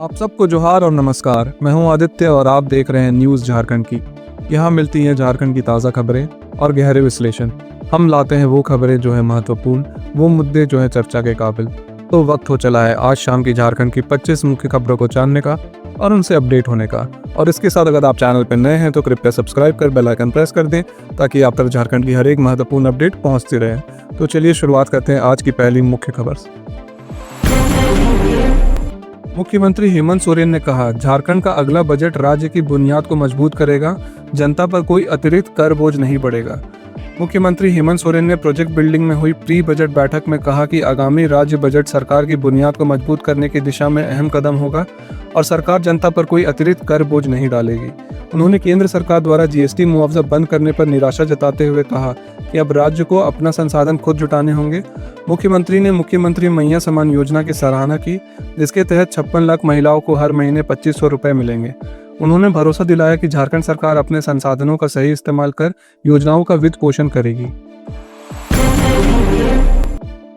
आप सबको जोहार और नमस्कार। मैं हूं आदित्य और आप देख रहे हैं न्यूज़ झारखंड की। यहाँ मिलती हैं झारखंड की ताज़ा खबरें और गहरे विश्लेषण। हम लाते हैं वो खबरें जो है महत्वपूर्ण, वो मुद्दे जो है चर्चा के काबिल। तो वक्त हो चला है आज शाम की झारखंड की 25 मुख्य खबरों को जानने का और उनसे अपडेट होने का। और इसके साथ अगर आप चैनल पर नए हैं तो कृपया सब्सक्राइब कर बेल आइकन प्रेस कर दें ताकि आप तक झारखंड की हर एक महत्वपूर्ण अपडेट पहुँचती रहे। तो चलिए शुरुआत करते हैं आज की पहली मुख्य खबर से। मुख्यमंत्री हेमंत सोरेन ने कहा, झारखंड का अगला बजट राज्य की बुनियाद को मजबूत करेगा, जनता पर कोई अतिरिक्त कर बोझ नहीं पड़ेगा। मुख्यमंत्री हेमंत सोरेन ने प्रोजेक्ट बिल्डिंग में हुई प्री बजट बैठक में कहा कि आगामी राज्य बजट सरकार की बुनियाद को मजबूत करने की दिशा में अहम कदम होगा और सरकार जनता पर कोई अतिरिक्त कर बोझ नहीं डालेगी। उन्होंने केंद्र सरकार द्वारा जीएसटी मुआवजा बंद करने पर निराशा जताते हुए कहा कि अब राज्य को अपना संसाधन खुद जुटाने होंगे। मुख्यमंत्री ने मुख्यमंत्री मैया सम्मान योजना की सराहना की, जिसके तहत 56 लाख महिलाओं को हर महीने 2500 रुपए मिलेंगे। उन्होंने भरोसा दिलाया कि झारखंड सरकार अपने संसाधनों का सही इस्तेमाल कर योजनाओं का वित्त पोषण करेगी।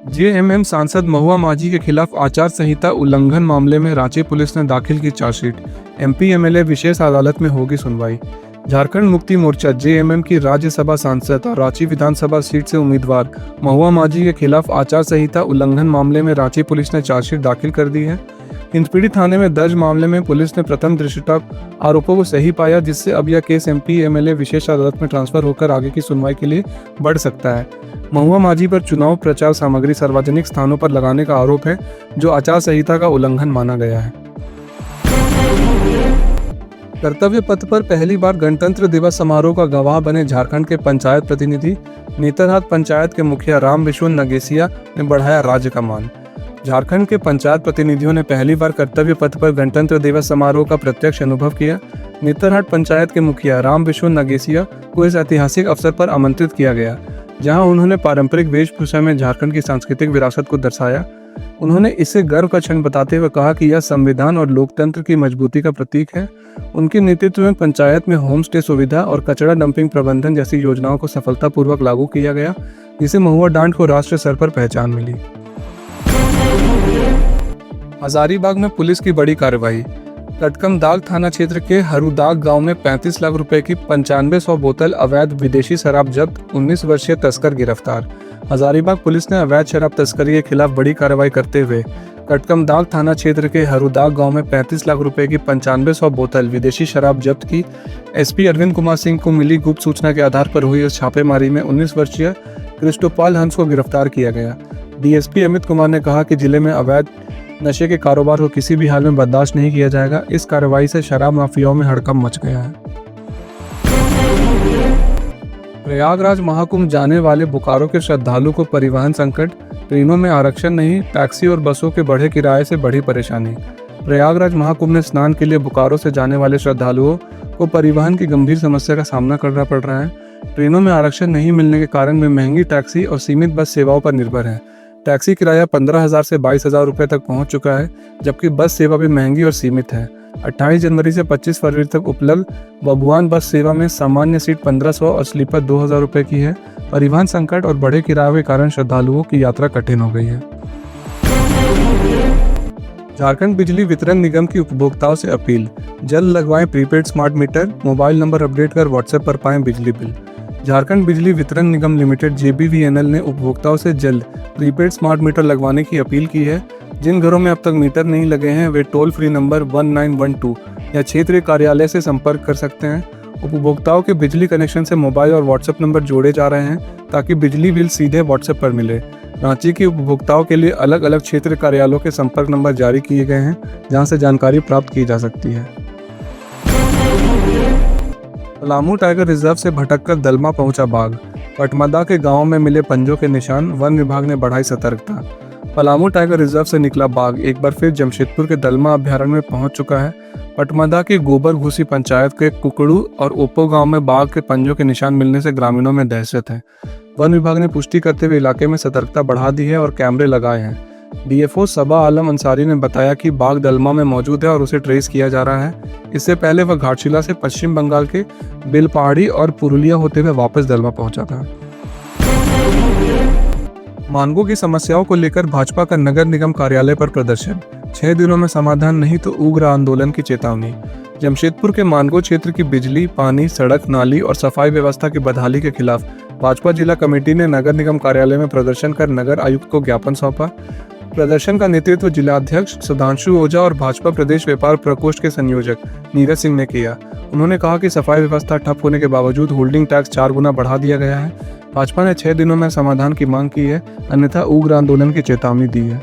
जेएमएम सांसद महुआ माझी के खिलाफ आचार संहिता उल्लंघन मामले में रांची पुलिस ने दाखिल की चार्जशीट। एमपी एमएलए विशेष अदालत में होगी सुनवाई। झारखंड मुक्ति मोर्चा जेएमएम की राज्यसभा सांसद और रांची विधानसभा सीट से उम्मीदवार महुआ माझी के खिलाफ आचार संहिता उल्लंघन मामले में रांची पुलिस ने चार्जशीट दाखिल कर दी है। हिंदपीढ़ी थाने में दर्ज मामले में पुलिस ने प्रथम दृष्टया आरोपों को सही पाया, जिससे अब यह केस एमपी एमएलए विशेष अदालत में ट्रांसफर होकर आगे की सुनवाई के लिए बढ़ सकता है। महुआ माझी पर चुनाव प्रचार सामग्री सार्वजनिक स्थानों पर लगाने का आरोप है, जो आचार संहिता का उल्लंघन माना गया है। कर्तव्य पथ पर पहली बार गणतंत्र दिवस समारोह का गवाह बने झारखंड के पंचायत प्रतिनिधि। नेतरहाट पंचायत के मुखिया राम विश्वन नगेसिया ने बढ़ाया राज्य का मान। झारखंड के पंचायत प्रतिनिधियों ने पहली बार कर्तव्य पथ पर गणतंत्र दिवस समारोह का प्रत्यक्ष अनुभव किया। नेतरहाट पंचायत के मुखिया राम विश्वन नगेसिया को इस ऐतिहासिक अवसर पर आमंत्रित किया गया, जहां उन्होंने पारंपरिक वेशभूषा में झारखंड की सांस्कृतिक विरासत को दर्शाया। उन्होंने इसे गर्व का क्षण बताते हुए कहा कि यह संविधान और लोकतंत्र की मजबूती का प्रतीक है। उनके नेतृत्व में पंचायत में होम स्टे सुविधा और कचरा डंपिंग प्रबंधन जैसी योजनाओं को सफलतापूर्वक लागू किया गया, जिससे महुआ डांड को राष्ट्रीय स्तर पर पहचान मिली। हजारीबाग में पुलिस की बड़ी कार्रवाई। कटकमदाग थाना क्षेत्र के हरुदाग गांव में 35 लाख रुपए की 9500 बोतल अवैध विदेशी शराब जब्त, 19 वर्षीय तस्कर गिरफ्तार। हजारीबाग पुलिस ने अवैध शराब तस्करी के खिलाफ बड़ी कार्रवाई करते हुए कटकमदाग थाना क्षेत्र के हरुदाग गांव में 35 लाख रुपए की 9500 बोतल विदेशी शराब जब्त की। एसपी अरविंद कुमार सिंह को मिली गुप्त सूचना के आधार पर हुई इस छापेमारी में 19 वर्षीय क्रिस्टोपाल हंस को गिरफ्तार किया गया। डीएसपी अमित कुमार ने कहा कि जिले में अवैध नशे के कारोबार को किसी भी हाल में बर्दाश्त नहीं किया जाएगा। इस कार्रवाई से शराब माफियाओं में हड़कंप मच गया है। प्रयागराज महाकुंभ जाने वाले बोकारो के श्रद्धालु को परिवहन संकट। ट्रेनों में आरक्षण नहीं, टैक्सी और बसों के बढ़े किराए से बढ़ी परेशानी। प्रयागराज महाकुंभ में स्नान के लिए बोकारो से जाने वाले श्रद्धालुओं को परिवहन की गंभीर समस्या का सामना करना पड़ रहा है। ट्रेनों में आरक्षण नहीं मिलने के कारण वे महंगी टैक्सी और सीमित बस सेवाओं पर निर्भर हैं। टैक्सी किराया 15,000 से 22,000 रुपये तक पहुंच चुका है, जबकि बस सेवा भी महंगी और सीमित है। 28 जनवरी से 25 फरवरी तक उपलब्ध बबुआन बस सेवा में सामान्य सीट 1500 और स्लीपर 2,000 रुपये की है। परिवहन संकट और बढ़े किराए के कारण श्रद्धालुओं की यात्रा कठिन हो गई है। झारखंड बिजली वितरण निगम की उपभोक्ताओं से अपील, जल्द लगवाएं prepaid smart meter, mobile number update कर व्हाट्सएप पर पाएं बिजली बिल। झारखंड बिजली वितरण निगम लिमिटेड JBVNL ने उपभोक्ताओं से जल्द प्रीपेड स्मार्ट मीटर लगवाने की अपील की है। जिन घरों में अब तक मीटर नहीं लगे हैं वे टोल फ्री नंबर 1912 या क्षेत्रीय कार्यालय से संपर्क कर सकते हैं। उपभोक्ताओं के बिजली कनेक्शन से मोबाइल और व्हाट्सएप नंबर जोड़े जा रहे हैं ताकि बिजली बिल सीधे व्हाट्सएप पर मिले। रांची के उपभोक्ताओं के लिए अलग अलग क्षेत्रीय कार्यालयों के संपर्क नंबर जारी किए गए हैं, जहां से जानकारी प्राप्त की जा सकती है। पलामू टाइगर रिजर्व से भटककर दलमा पहुंचा बाघ। पटमदा के गांव में मिले पंजों के निशान, वन विभाग ने बढ़ाई सतर्कता। पलामू टाइगर रिजर्व से निकला बाघ एक बार फिर जमशेदपुर के दलमा अभ्यारण्य में पहुंच चुका है। पटमदा के गोबर घुसी पंचायत के कुकड़ू और ओपो गांव में बाघ के पंजों के निशान मिलने से ग्रामीणों में दहशत है। वन विभाग ने पुष्टि करते हुए इलाके में सतर्कता बढ़ा दी है और कैमरे लगाए हैं। DFO सबा आलम अंसारी ने बताया कि बाघ दलमा में मौजूद है और उसे ट्रेस किया जा रहा है। इससे पहले वह घाटशिला से पश्चिम बंगाल के बेलपहाड़ी और पुरुलिया होते हुए वापस दलमा पहुंचा था। मानगो की समस्याओं को लेकर भाजपा का नगर निगम कार्यालय पर प्रदर्शन। 6 दिनों में समाधान नहीं तो उग्र आंदोलन की चेतावनी। जमशेदपुर के मानगो क्षेत्र की बिजली, पानी, सड़क, नाली और सफाई व्यवस्था की बदहाली के खिलाफ भाजपा जिला कमेटी ने नगर निगम कार्यालय में प्रदर्शन कर नगर आयुक्त को ज्ञापन सौंपा। प्रदर्शन का नेतृत्व जिलाध्यक्ष सुधांशु ओझा और भाजपा प्रदेश व्यापार प्रकोष्ठ के संयोजक नीरज सिंह ने किया। उन्होंने कहा कि सफाई व्यवस्था ठप होने के बावजूद होल्डिंग टैक्स 4 गुना बढ़ा दिया गया है। भाजपा ने 6 दिनों में समाधान की मांग की है, अन्यथा उग्र आंदोलन की चेतावनी दी है।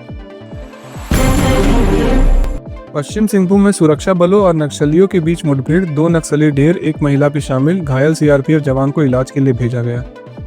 पश्चिम सिंहभूम में सुरक्षा बलों और नक्सलियों के बीच मुठभेड़, 2 नक्सली ढेर, 1 महिला भी शामिल, घायल सीआरपीएफ जवान को इलाज के लिए भेजा गया।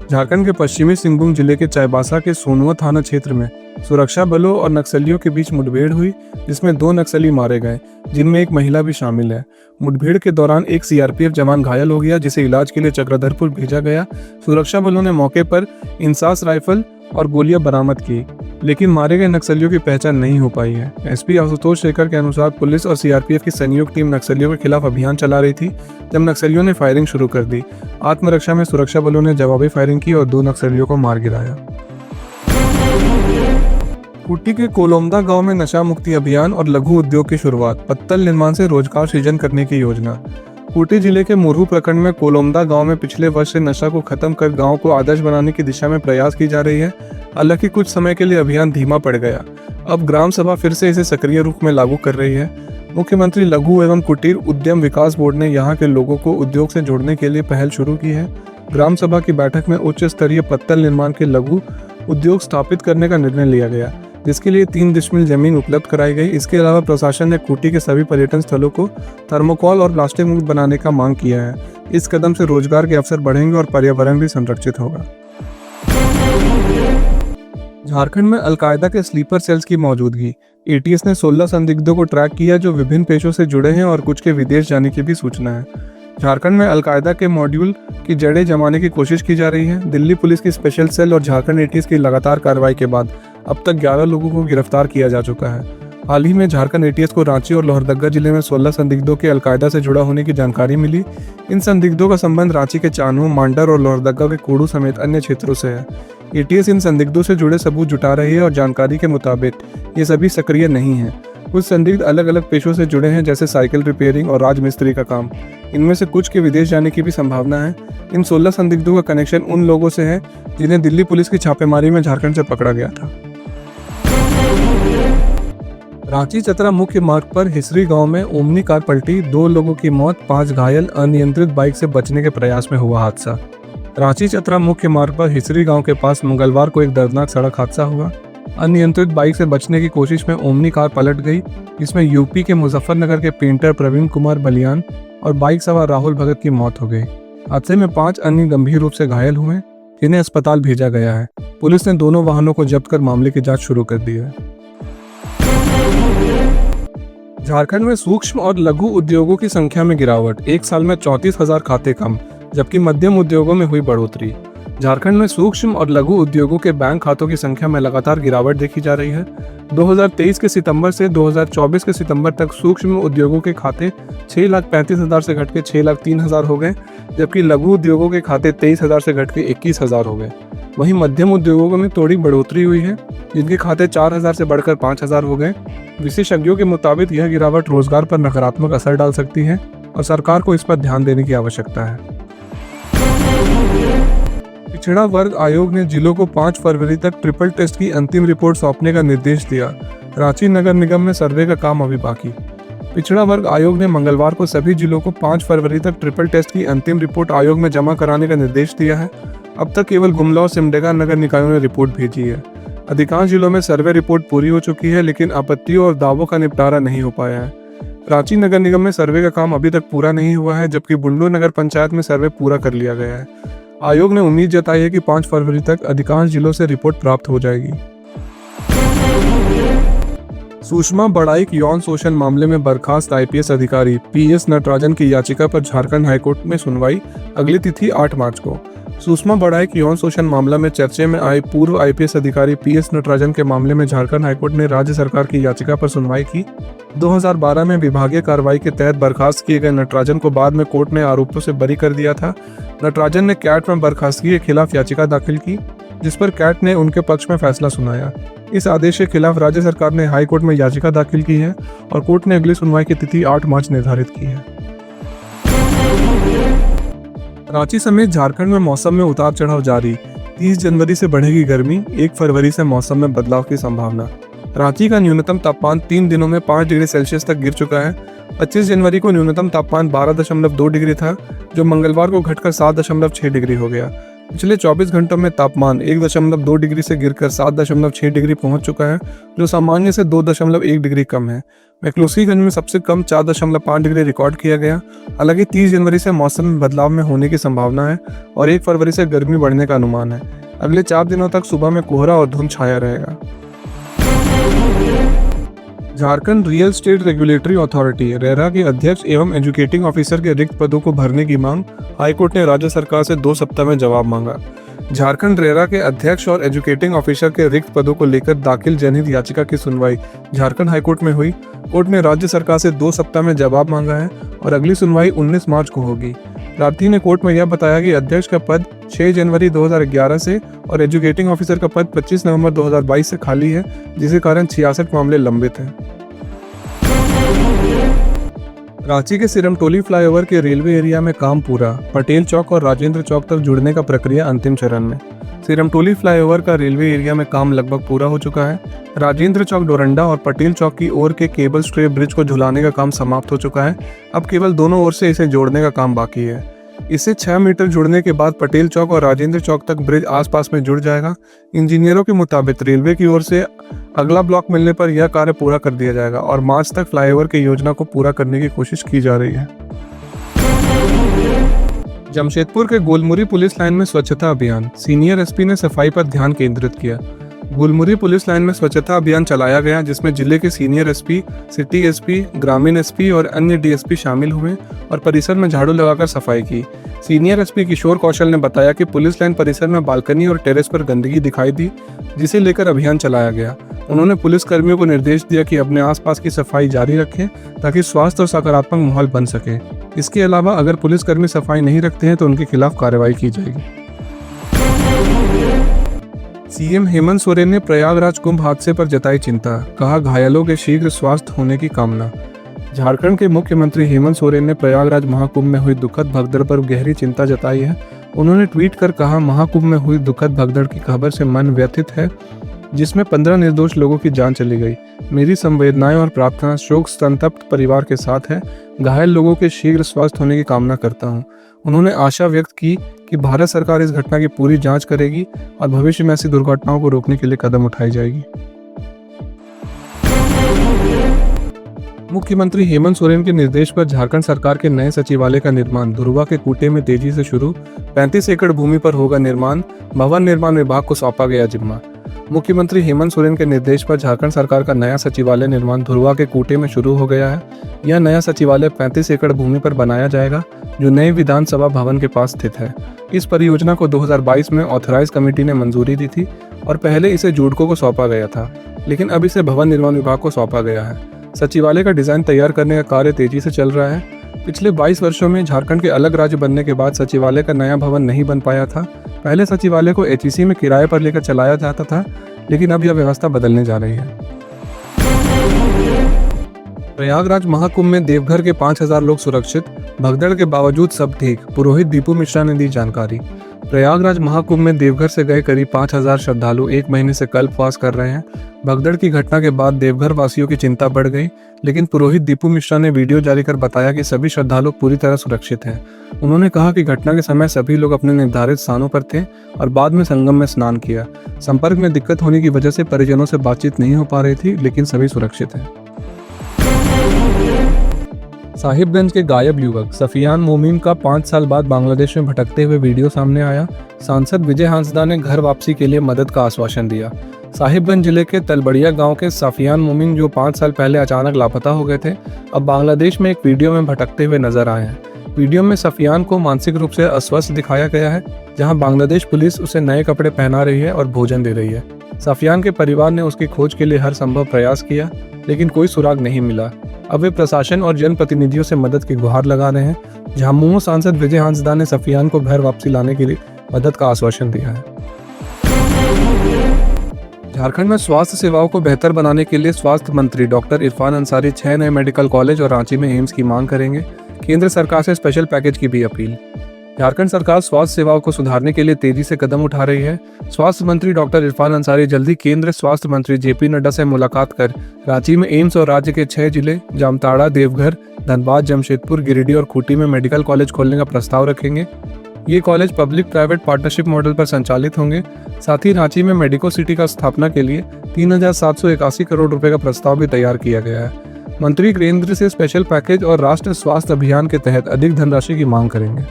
झारखंड के पश्चिमी सिंहभूम जिले के चाईबासा के सोनुआ थाना क्षेत्र में सुरक्षा बलों और नक्सलियों के बीच मुठभेड़ हुई, जिसमें 2 नक्सली मारे गए, जिनमें 1 महिला भी शामिल है। मुठभेड़ के दौरान 1 सीआरपीएफ जवान घायल हो गया, जिसे इलाज के लिए चक्रधरपुर भेजा गया। सुरक्षा बलों ने मौके पर इंसास राइफल और गोलियां बरामद की, लेकिन मारे गए नक्सलियों की पहचान नहीं हो पाई है। एसपी आशुतोष शेखर के अनुसार पुलिस और सीआरपीएफ की संयुक्त टीम नक्सलियों के खिलाफ अभियान चला रही थी, जब नक्सलियों ने फायरिंग शुरू कर दी। आत्मरक्षा में सुरक्षा बलों ने जवाबी फायरिंग की और 2 नक्सलियों को मार गिराया। खूंटी के कोलोमदा गांव में नशा मुक्ति अभियान और लघु उद्योग की शुरुआत, पत्तल निर्माण से रोजगार सृजन करने की योजना। खूंटी जिले के मुरहू प्रखंड में कोलोमदा गांव में पिछले वर्ष से नशा को खत्म कर गांव को आदर्श बनाने की दिशा में प्रयास की जा रही है। हालांकि कुछ समय के लिए अभियान धीमा पड़ गया। अब ग्राम सभा फिर से इसे सक्रिय रूप में लागू कर रही है। मुख्यमंत्री लघु एवं कुटीर उद्यम विकास बोर्ड ने यहाँ के लोगों को उद्योग से जोड़ने के लिए पहल शुरू की है। ग्राम सभा की बैठक में उच्च स्तरीय पत्तल निर्माण के लघु उद्योग स्थापित करने का निर्णय लिया गया, जिसके लिए 3 डिसमिल जमीन उपलब्ध कराई गई। इसके अलावा प्रशासन ने खूंटी के सभी पर्यटन स्थलों को थर्मोकोल और प्लास्टिक मुक्त बनाने का मांग किया है। इस कदम से रोजगार के अवसर बढ़ेंगे और पर्यावरण भी संरक्षित होगा। झारखंड में अलकायदा के स्लीपर सेल्स की मौजूदगी। एटीएस ने 16 संदिग्धों को ट्रैक किया जो विभिन्न पेशों से जुड़े हैं और कुछ के विदेश जाने की भी सूचना है। झारखंड में अलकायदा के मॉड्यूल की जड़ें जमाने की कोशिश की जा रही है। दिल्ली पुलिस की स्पेशल सेल और झारखंड एटीएस की लगातार कार्रवाई के बाद अब तक 11 लोगों को गिरफ्तार किया जा चुका है। हाल ही में झारखंड एटीएस को रांची और लोहरदगा जिले में 16 संदिग्धों के अलकायदा से जुड़ा होने की जानकारी मिली। इन संदिग्धों का संबंध रांची के चानू, मांडर और लोहरदगा के कोडू समेत अन्य क्षेत्रों से है। एटीएस इन संदिग्धों से जुड़े सबूत जुटा रही है और जानकारी के मुताबिक ये सभी सक्रिय नहीं हैं। कुछ संदिग्ध अलग अलग पेशों से जुड़े हैं, जैसे साइकिल रिपेयरिंग और राजमिस्त्री का काम। इनमें से कुछ के विदेश जाने की भी संभावना है। इन 16 संदिग्धों का कनेक्शन उन लोगों से है जिन्हें दिल्ली पुलिस की छापेमारी में झारखंड से पकड़ा गया था। रांची चतरा मुख्य मार्ग पर हिसरी गांव में ओमनी कार पलटी, 2 लोगों की मौत, 5 घायल, अनियंत्रित बाइक से बचने के प्रयास में हुआ हादसा। रांची चतरा मुख्य मार्ग पर हिसरी गांव के पास मंगलवार को एक दर्दनाक सड़क हादसा हुआ। अनियंत्रित बाइक से बचने की कोशिश में ओमनी कार पलट गई, जिसमें यूपी के मुजफ्फरनगर के पेंटर प्रवीण कुमार बलियान और बाइक सवार राहुल भगत की मौत हो गई। हादसे में 5 अन्य गंभीर रूप से घायल हुए, जिन्हें अस्पताल भेजा गया है। पुलिस ने दोनों वाहनों को जब्त कर मामले की जांच शुरू कर दी है। झारखंड में सूक्ष्म और लघु उद्योगों की संख्या में गिरावट, एक साल में 34,000 खाते कम, जबकि मध्यम उद्योगों में हुई बढ़ोतरी। झारखंड में सूक्ष्म और लघु उद्योगों के बैंक खातों की संख्या में लगातार गिरावट देखी जा रही है। 2023 के सितंबर से 2024 के सितंबर तक सूक्ष्म उद्योगों के खाते 6,35,000 से घट के 6,03,000 हो गए, जबकि लघु उद्योगों के खाते 23,000 से घट के 21,000 हो गए। वहीं मध्यम उद्योगों में थोड़ी बढ़ोतरी हुई है, जिनके खाते 4,000 से बढ़कर 5,000 हो गए। विशेषज्ञों के मुताबिक यह गिरावट रोजगार पर नकारात्मक असर डाल सकती है और सरकार को इस पर ध्यान देने की आवश्यकता है। पिछड़ा वर्ग आयोग ने जिलों को 5 फरवरी तक ट्रिपल टेस्ट की अंतिम रिपोर्ट सौंपने का निर्देश दिया। रांची नगर निगम में सर्वे का काम अभी बाकी। पिछड़ा वर्ग आयोग ने मंगलवार को सभी जिलों को 5 फरवरी तक ट्रिपल टेस्ट की अंतिम रिपोर्ट आयोग में जमा कराने का निर्देश दिया है। अब तक केवल गुमला और सिमडेगा नगर निकायों ने रिपोर्ट भेजी है। अधिकांश जिलों में सर्वे रिपोर्ट पूरी हो चुकी है, लेकिन आपत्तियों और दावों का निपटारा नहीं हो पाया है। रांची नगर निगम में सर्वे का काम अभी तक पूरा नहीं हुआ है, जबकि बुंडू नगर पंचायत में सर्वे पूरा कर लिया गया है। आयोग ने उम्मीद जताई है कि 5 फरवरी तक अधिकांश जिलों से रिपोर्ट प्राप्त हो जाएगी। सुषमा बड़ाइक यौन शोषण मामले में बर्खास्त आईपीएस अधिकारी पीएस नटराजन की याचिका पर झारखंड हाईकोर्ट में सुनवाई, अगली तिथि 8 मार्च को। सुषमा बड़ाइक यौन शोषण मामला में चर्चे में आए पूर्व आईपीएस अधिकारी पीएस नटराजन के मामले में झारखंड हाईकोर्ट ने राज्य सरकार की याचिका पर सुनवाई की। 2012 में विभागीय कार्रवाई के तहत बर्खास्त किए गए नटराजन को बाद में कोर्ट ने आरोपों से बरी कर दिया था। नटराजन ने कैट में बर्खास्तगी के खिलाफ याचिका दाखिल की, जिस पर कैट ने उनके पक्ष में फैसला सुनाया। इस आदेश के खिलाफ राज्य सरकार ने हाई कोर्ट में याचिका दाखिल की है और कोर्ट ने अगली सुनवाई की तिथि 8 मार्च निर्धारित की है। रांची समेत झारखंड में मौसम में उतार चढ़ाव जारी। 30 जनवरी से बढ़ेगी गर्मी, 1 फरवरी से मौसम में बदलाव की संभावना। रांची का न्यूनतम तापमान 3 दिनों में 5 डिग्री सेल्सियस तक गिर चुका है। 25 जनवरी को न्यूनतम तापमान 12.2 डिग्री था, जो मंगलवार को घटकर 7.6 डिग्री हो गया। पिछले 24 घंटों में तापमान 1.2 डिग्री से गिरकर 7.6 डिग्री पहुंच चुका है, जो सामान्य से 2.1 डिग्री कम है। मैक्लोडगंज में सबसे कम 4.5 डिग्री रिकॉर्ड किया गया। हालांकि 30 जनवरी से मौसम में बदलाव में होने की संभावना है और 1 फरवरी से गर्मी बढ़ने का अनुमान है। अगले 4 दिनों तक सुबह में कोहरा और धुंध छाया रहेगा। Jharkhand real estate regulatory authority RERA के अध्यक्ष एवं एजुकेटिंग ऑफिसर के रिक्त पदों को भरने की मांग, हाईकोर्ट ने राज्य सरकार से 2 सप्ताह में जवाब मांगा। झारखंड रेरा के अध्यक्ष और एजुकेटिंग ऑफिसर के रिक्त पदों को लेकर दाखिल जनहित याचिका की सुनवाई झारखंड हाईकोर्ट में हुई। कोर्ट ने राज्य सरकार से 2 सप्ताह में जवाब मांगा है और अगली सुनवाई 19 मार्च को होगी। प्रार्थी ने कोर्ट में यह बताया कि अध्यक्ष का पद 6 जनवरी 2011 से और एजुकेटिंग ऑफिसर का पद 25 नवंबर 2022 से खाली है, जिसके कारण 66 मामले लंबित हैं। रांची के सिरमटोली फ्लाईओवर के रेलवे एरिया में काम पूरा, पटेल चौक और राजेंद्र चौक तक जुड़ने का प्रक्रिया अंतिम चरण में। सिरमटोली फ्लाईओवर का रेलवे एरिया में काम लगभग पूरा हो चुका है। राजेंद्र चौक डोरंडा और पटेल चौक की ओर के केबल स्ट्रे ब्रिज को झुलाने का काम समाप्त हो चुका है। अब केवल दोनों ओर से इसे जोड़ने का काम बाकी है। इसे 6 मीटर जुड़ने के बाद पटेल चौक और राजेंद्र चौक तक ब्रिज आसपास में जुड़ जाएगा। इंजीनियरों के मुताबिक रेलवे की ओर से अगला ब्लॉक मिलने पर यह कार्य पूरा कर दिया जाएगा और मार्च तक फ्लाईओवर की योजना को पूरा करने की कोशिश की जा रही है। जमशेदपुर के गोलमुरी पुलिस लाइन में स्वच्छता अभियान, सीनियर एसपी ने सफाई पर ध्यान केंद्रित किया। गोलमुरी पुलिस लाइन में स्वच्छता अभियान चलाया गया, जिसमें जिले के सीनियर एसपी, सिटी एसपी, ग्रामीण एसपी और अन्य डीएसपी शामिल हुए और परिसर में झाड़ू लगाकर सफाई की। सीनियर एसपी किशोर कौशल ने बताया कि पुलिस लाइन परिसर में बालकनी और टेरेस पर गंदगी दिखाई दी, जिसे लेकर अभियान चलाया गया। उन्होंने पुलिस कर्मियों को निर्देश दिया कि अपने आसपास की सफाई जारी रखें ताकि स्वास्थ्य और सकारात्मक माहौल बन सके। इसके अलावा अगर पुलिसकर्मी सफाई नहीं रखते हैं तो उनके खिलाफ कार्रवाई की जाएगी। सीएम हेमंत सोरेन ने प्रयागराज कुंभ हादसे पर जताई चिंता, कहा घायलों के शीघ्र स्वास्थ्य होने की कामना। झारखंड के मुख्यमंत्री हेमंत सोरेन ने प्रयागराज महाकुंभ में हुई दुखद भगदड़ पर गहरी चिंता जताई है। उन्होंने ट्वीट कर कहा, महाकुंभ में हुई दुखद भगदड़ की खबर से मन व्यथित है, जिसमें 15 निर्दोष लोगों की जान चली गई। मेरी संवेदनाएं और प्रार्थना शोक संतप्त परिवार के साथ है। घायल लोगों के शीघ्र स्वस्थ होने की कामना करता हूं। उन्होंने आशा व्यक्त की कि भारत सरकार इस घटना की पूरी जांच करेगी और भविष्य में ऐसी दुर्घटनाओं को रोकने के लिए कदम उठाई जाएगी। मुख्यमंत्री हेमंत सोरेन के निर्देश पर झारखंड सरकार के नए सचिवालय का निर्माण धुरवा के कूटे में तेजी से शुरू। 35 एकड़ भूमि पर होगा निर्माण। भवन निर्माण विभाग को सौंपा गया जिम्मा। मुख्यमंत्री हेमंत सोरेन के निर्देश पर झारखंड सरकार का नया सचिवालय निर्माण धुरवा के कूटे में शुरू हो गया है। यह नया सचिवालय 35 एकड़ भूमि पर बनाया जाएगा, जो नए विधानसभा भवन के पास स्थित है। इस परियोजना को 2022 में ऑथराइज कमेटी ने मंजूरी दी थी और पहले इसे जूडको को सौंपा गया था, लेकिन अब इसे भवन निर्माण विभाग को सौंपा गया है। सचिवालय का डिजाइन तैयार करने का कार्य तेजी से चल रहा है। पिछले 22 वर्षों में झारखंड के अलग राज्य बनने के बाद सचिवालय का नया भवन नहीं बन पाया था। पहले सचिवालय को एचईसी में किराए पर लेकर चलाया जाता था, लेकिन अब यह व्यवस्था बदलने जा रही है। प्रयागराज महाकुंभ में देवघर के 5000 लोग सुरक्षित, भगदड़ के बावजूद सब ठीक। पुरोहित दीपू मिश्रा ने दी जानकारी। प्रयागराज महाकुंभ में देवघर से गए करीब 5000 श्रद्धालु 1 महीने से कल्पवास कर रहे हैं। भगदड़ की घटना के बाद देवघर वासियों की चिंता बढ़ गई, लेकिन पुरोहित दीपू मिश्रा ने वीडियो जारी कर बताया कि सभी श्रद्धालु पूरी तरह सुरक्षित हैं। उन्होंने कहा कि घटना के समय सभी लोग अपने निर्धारित स्थानों पर थे और बाद में संगम में स्नान किया। संपर्क में दिक्कत होने की वजह से परिजनों से बातचीत नहीं हो पा रही थी, लेकिन सभी सुरक्षित हैं। साहिबगंज के गायब युवक सफियान मोमीन का 5 साल बाद बांग्लादेश में भटकते हुए वीडियो सामने आया। सांसद विजय हांसदा ने घर वापसी के लिए मदद का आश्वासन दिया। साहिबगंज जिले के तलबड़िया गांव के सफियान मोमीन, जो 5 साल पहले अचानक लापता हो गए थे, अब बांग्लादेश में एक वीडियो में भटकते हुए नजर आए हैं। वीडियो में सफियान को मानसिक रूप से अस्वस्थ दिखाया गया है, जहां बांग्लादेश पुलिस उसे नए कपड़े पहना रही है और भोजन दे रही है। सफियान के परिवार ने उसकी खोज के लिए हर संभव प्रयास किया, लेकिन कोई सुराग नहीं मिला। अब वे प्रशासन और जनप्रतिनिधियों से मदद की गुहार लगा रहे हैं। झामुमो सांसद विजय हांसदा ने सफियान को घर वापसी लाने के लिए मदद का आश्वासन दिया है। झारखंड में स्वास्थ्य सेवाओं को बेहतर बनाने के लिए स्वास्थ्य मंत्री डॉक्टर इरफान अंसारी 6 नए मेडिकल कॉलेज और रांची में एम्स की मांग करेंगे। केंद्र सरकार से स्पेशल पैकेज की भी अपील। झारखंड सरकार स्वास्थ्य सेवाओं को सुधारने के लिए तेजी से कदम उठा रही है। स्वास्थ्य मंत्री डॉक्टर इरफान अंसारी जल्दी केंद्रीय स्वास्थ्य मंत्री जेपी नड्डा से मुलाकात कर रांची में एम्स और राज्य के 6 जिले जामताड़ा, देवघर, धनबाद, जमशेदपुर, गिरिडीह और खूंटी में मेडिकल कॉलेज खोलने का प्रस्ताव रखेंगे। ये college public private partnership model पर संचालित होंगे। साथ ही रांची में मेडिको सिटी का स्थापना के लिए 3,781 करोड़ रुपए का प्रस्ताव भी तैयार किया गया है। मंत्री केंद्र से स्पेशल पैकेज और राष्ट्रीय स्वास्थ्य अभियान के तहत अधिक धनराशि की मांग करेंगे।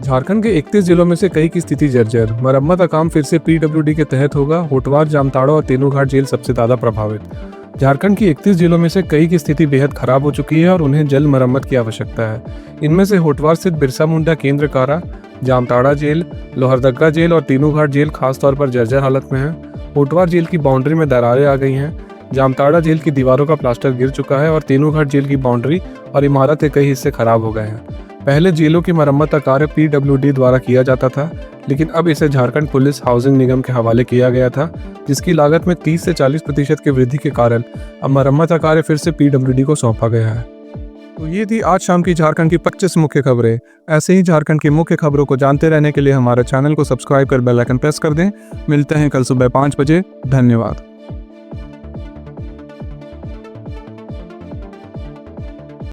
झारखंड के 31 जिलों में से कई की स्थिति जर्जर। मरम्मत का काम फिर से पीडब्ल्यूडी के तहत होगा। होटवार, जामताड़ा और तेनूघाट जेल सबसे ज्यादा प्रभावित। झारखंड की 31 जिलों में से कई की स्थिति बेहद खराब हो चुकी है और उन्हें जल्द मरम्मत की आवश्यकता है। इनमें से होटवार स्थित बिरसा मुंडा केंद्र कारा, जामताड़ा जेल, लोहरदगा जेल और तेनूघाट जेल खासतौर पर जर्जर हालत में है। होटवार जेल की बाउंड्री में दरारें आ गई हैं। जामताड़ा जेल की दीवारों का प्लास्टर गिर चुका है और तेनूघाट जेल की बाउंड्री और इमारत के कई हिस्से खराब हो गए हैं। पहले जेलों की मरम्मत का कार्य पीडब्ल्यूडी द्वारा किया जाता था, लेकिन अब इसे झारखंड पुलिस हाउसिंग निगम के हवाले किया गया था, जिसकी लागत में 30 से 40% की वृद्धि के कारण अब मरम्मत का कार्य फिर से पीडब्ल्यूडी को सौंपा गया है। तो ये थी आज शाम की झारखंड की 25 मुख्य खबरें। ऐसे ही झारखंड की मुख्य खबरों को जानते रहने के लिए हमारे चैनल को सब्सक्राइब कर बेल आइकन प्रेस कर दें। मिलते हैं कल सुबह 5 बजे। धन्यवाद।